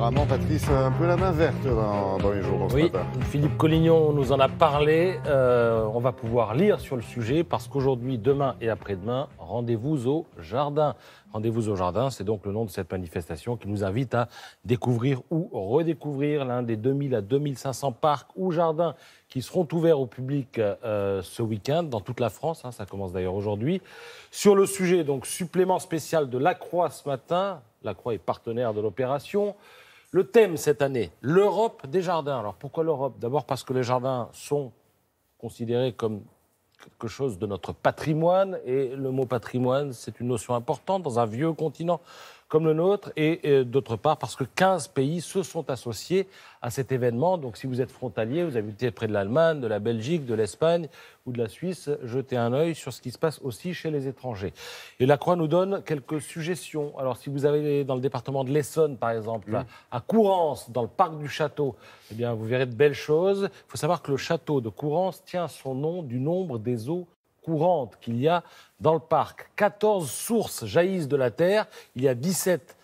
apparemment, Patrice a un peu la main verte dans les journaux ce matin. Philippe Collignon nous en a parlé. On va pouvoir lire sur le sujet parce qu'aujourd'hui, demain et après-demain, rendez-vous au Jardin. Rendez-vous au Jardin, c'est donc le nom de cette manifestation qui nous invite à découvrir ou redécouvrir l'un des 2000 à 2500 parcs ou jardins qui seront ouverts au public ce week-end dans toute la France. Ça commence d'ailleurs aujourd'hui. Sur le sujet, donc supplément spécial de La Croix ce matin. La Croix est partenaire de l'opération. Le thème cette année, l'Europe des jardins. Alors pourquoi l'Europe ? D'abord parce que les jardins sont considérés comme quelque chose de notre patrimoine. Et le mot patrimoine, c'est une notion importante dans un vieux continent comme le nôtre. Et d'autre part, parce que 15 pays se sont associés à cet événement. Donc si vous êtes frontalier, vous habitez près de l'Allemagne, de la Belgique, de l'Espagne ou de la Suisse, jetez un œil sur ce qui se passe aussi chez les étrangers. Et la Croix nous donne quelques suggestions. Alors si vous avez dans le département de l'Essonne, par exemple, à Courrance, dans le parc du Château, eh bien, vous verrez de belles choses. Il faut savoir que le château de Courrance tient son nom du nombre des eaux courantes qu'il y a dans le parc. 14 sources jaillissent de la terre. Il y a 17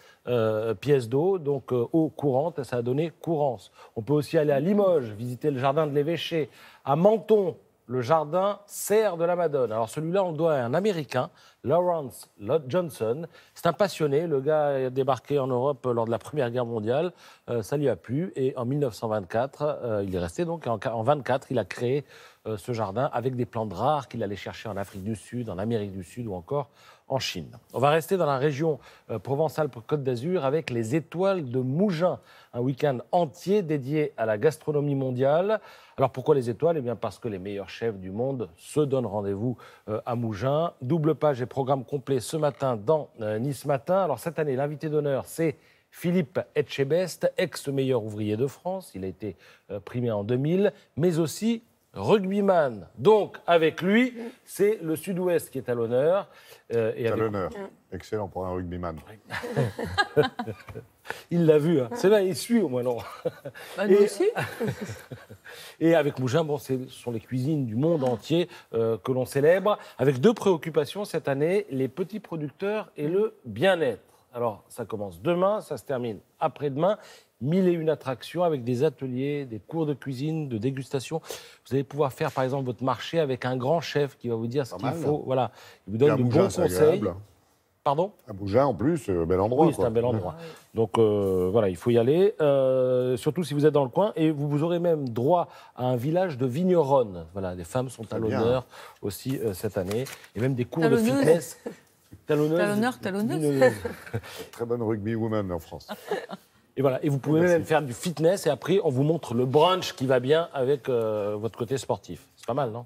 pièces d'eau, donc eau courante, et ça a donné Courrance. On peut aussi aller à Limoges, visiter le jardin de l'Évêché. À Menton, le jardin Serre de la Madone. Alors celui-là, on le doit à un Américain, Lawrence Johnson. C'est un passionné. Le gars a débarqué en Europe lors de la Première Guerre mondiale. Ça lui a plu. Et en 1924, il est resté donc. En 1924, il a créé ce jardin avec des plantes rares qu'il allait chercher en Afrique du Sud, en Amérique du Sud ou encore en Chine. On va rester dans la région Provence-Alpes-Côte d'Azur avec les Étoiles de Mougins, un week-end entier dédié à la gastronomie mondiale. Alors pourquoi les étoiles ? Eh bien parce que les meilleurs chefs du monde se donnent rendez-vous à Mougins. Double page et programme complet ce matin dans Nice Matin. Alors cette année, l'invité d'honneur, c'est Philippe Etchebest, ex-meilleur ouvrier de France. Il a été primé en 2000, mais aussi rugbyman. Donc, avec lui, c'est le Sud-Ouest qui est à l'honneur. C'est à l'honneur. Excellent pour un rugbyman. Il l'a vu. C'est là, il suit au moins, non ? Nous aussi. Et avec Mougins, ce sont les cuisines du monde entier que l'on célèbre, avec deux préoccupations cette année, les petits producteurs et le bien-être. Alors, ça commence demain, ça se termine après-demain. 1001 attractions avec des ateliers, des cours de cuisine, de dégustation. Vous allez pouvoir faire, par exemple, votre marché avec un grand chef qui va vous dire ce qu'il faut. Voilà. Il vous donne de bons conseils. Pardon ? À Mougins, en plus, bel endroit. Oui, c'est un bel endroit. Donc, voilà, il faut y aller. Surtout si vous êtes dans le coin. Et vous aurez même droit à un village de vigneronnes. Voilà, les femmes sont à l'honneur aussi cette année. Et même des cours de fitness. Talonneuse. Très bonne rugby woman en France. Et voilà, et vous pouvez même faire du fitness et après on vous montre le brunch qui va bien avec votre côté sportif. C'est pas mal, non ?